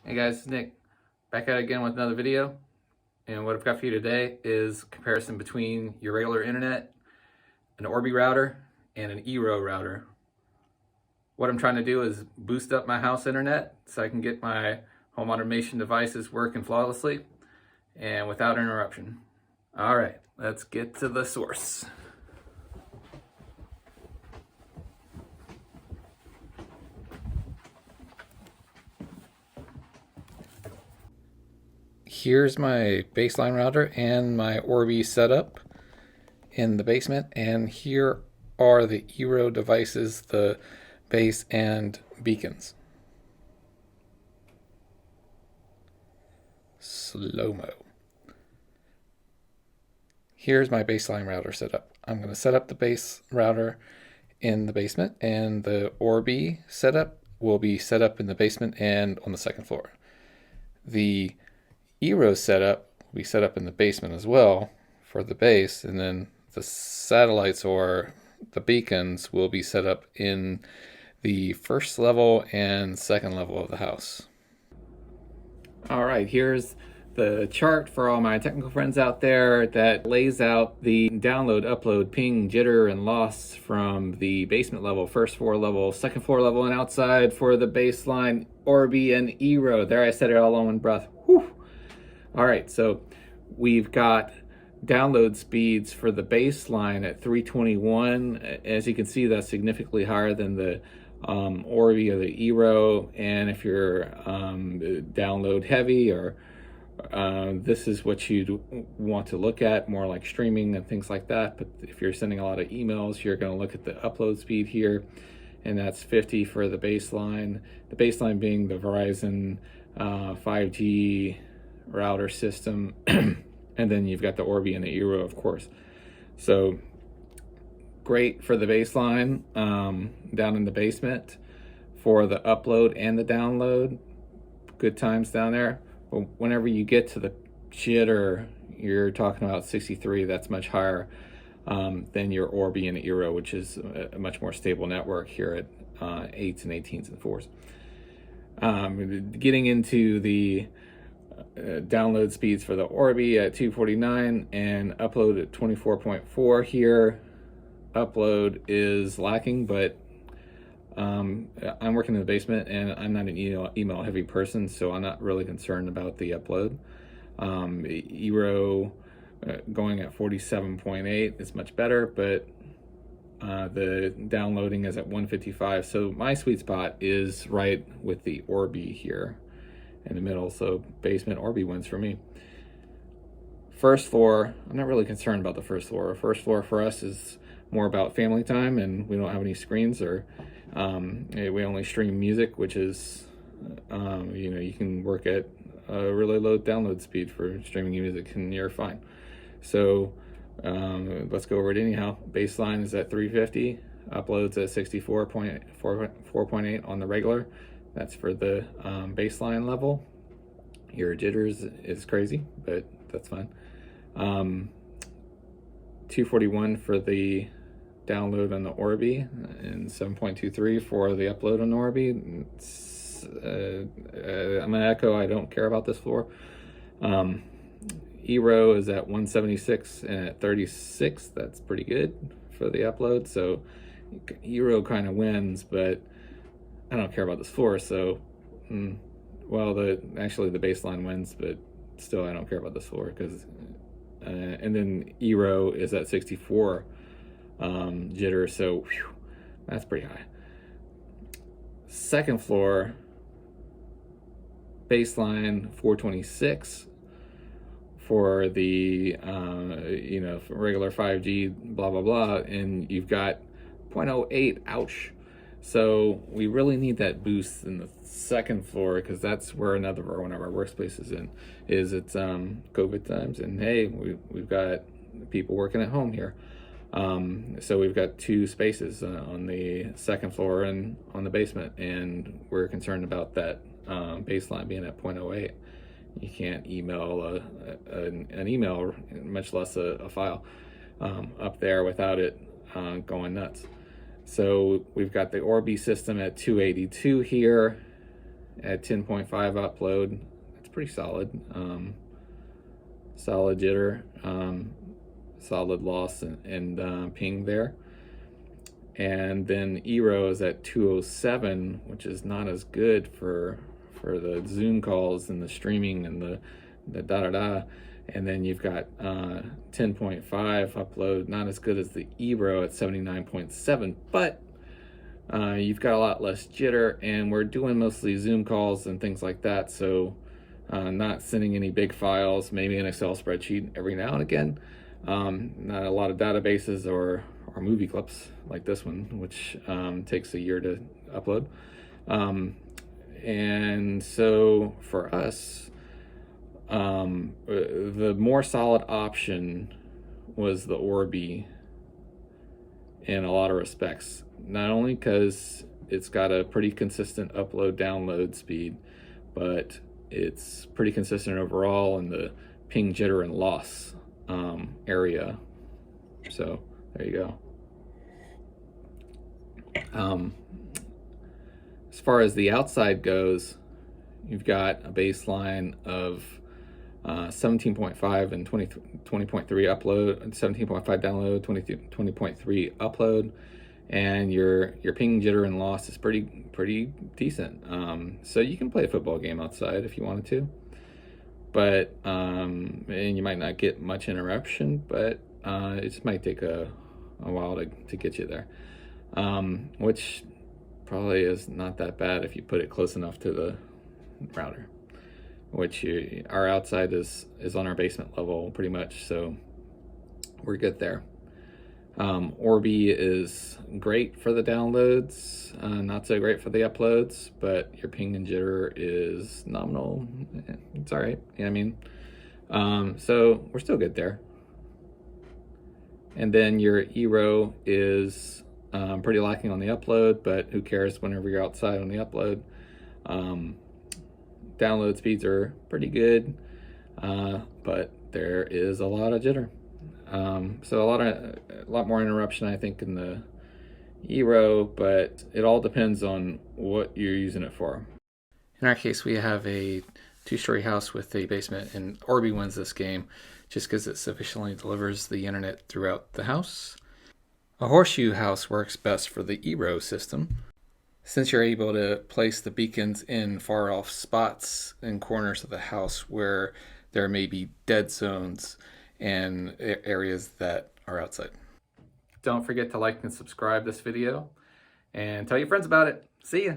Hey guys, it's Nick, back at it again with another video. And what I've got for you today is comparison between your regular internet, an Orbi router, and an EERO router. What I'm trying to do is boost up my house internet so I can get my home automation devices working flawlessly and without interruption. All right, let's get to the source. Here's my baseline router and my Orbi setup in the basement, and here are the EERO devices, the base and beacons. Slow-mo. Here's my baseline router setup. I'm going to set up the base router in the basement, and the Orbi setup will be set up in the basement and on the second floor. The EERO setup will be set up in the basement as well for the base, and then the satellites or the beacons will be set up in the first level and second level of the house. All right, here's the chart for all my technical friends out there that lays out the download, upload, ping, jitter, and loss from the basement level, first floor level, second floor level, and outside for the baseline, Orbi, and EERO. There, I said it all on one breath. Whew. All right, so we've got download speeds for the baseline at 321. As you can see, that's significantly higher than the Orbi or the EERO. And if you're download heavy, or this is what you'd want to look at, more like streaming and things like that. But if you're sending a lot of emails, you're going to look at the upload speed here, and that's 50 for the baseline. The baseline being the Verizon 5G router system. And then you've got the Orbi and the EERO, of course. So great for the baseline down in the basement. For the upload and the download, good times down there. But whenever you get to the jitter, you're talking about 63. That's much higher than your Orbi and EERO, which is a much more stable network here at 8s and 18s and 4s. Getting into the download speeds for the Orbi at 249 and upload at 24.4 here. Upload is lacking, but I'm working in the basement and I'm not an email heavy person, so I'm not really concerned about the upload. EERO going at 47.8 is much better, but the downloading is at 155. So my sweet spot is right with the Orbi here in the middle, so basement Orbi wins for me. First floor, I'm not really concerned about the first floor. First floor for us is more about family time, and we don't have any screens, or we only stream music, which is you can work at a really low download speed for streaming music and you're fine. So let's go over it anyhow. Baseline is at 350, uploads at 64.4.8 on the regular. That's for the baseline level. Your jitters is crazy, but that's fine. 241 for the download on the Orbi, and 7.23 for the upload on the Orbi. I'm an echo, I don't care about this floor. EERO is at 176 and at 36. That's pretty good for the upload. So EERO kind of wins, but I don't care about this floor, so well, actually the baseline wins, but still I don't care about this floor, because and then EERO is at 64 jitter, so whew, that's pretty high. Second floor, baseline 426 for the for regular 5G, blah blah blah, and you've got 0.08. Ouch. So we really need that boost in the second floor, because that's where one of our workspaces is. It's COVID times, and hey, we've got people working at home here. So we've got two spaces on the second floor and on the basement, and we're concerned about that baseline being at 0.08. You can't email an email, much less a file, up there without it going nuts. So we've got the Orbi system at 282 here, at 10.5 upload. That's pretty solid. Solid jitter, solid loss and ping there. And then EERO is at 207, which is not as good for the Zoom calls and the streaming and the da-da-da. And then you've got 10.5 upload, not as good as the EERO at 79.7, but you've got a lot less jitter, and we're doing mostly Zoom calls and things like that, so not sending any big files, maybe an Excel spreadsheet every now and again. Not a lot of databases or movie clips like this one, which takes a year to upload. And so for us, the more solid option was the Orbi in a lot of respects. Not only because it's got a pretty consistent upload download speed, but it's pretty consistent overall in the ping, jitter, and loss area. So there you go. As far as the outside goes, you've got a baseline of 17.5 and 20.3 upload, 17.5 download, 20.3 upload, and your ping, jitter, and loss is pretty decent. So you can play a football game outside if you wanted to, but and you might not get much interruption, but it just might take a while to get you there, which probably is not that bad if you put it close enough to the router, which our outside is on our basement level pretty much, so we're good there. Orbi is great for the downloads, not so great for the uploads, but your ping and jitter is nominal. It's all right, you know what I mean? So we're still good there. And then your EERO is pretty lacking on the upload, but who cares whenever you're outside on the upload. Download speeds are pretty good, but there is a lot of jitter. So a lot more interruption, I think, in the EERO, but it all depends on what you're using it for. In our case, we have a 2-story house with a basement, and Orbi wins this game just because it sufficiently delivers the internet throughout the house. A horseshoe house works best for the EERO system, since you're able to place the beacons in far off spots in corners of the house where there may be dead zones and areas that are outside. Don't forget to like and subscribe this video, and tell your friends about it. See ya!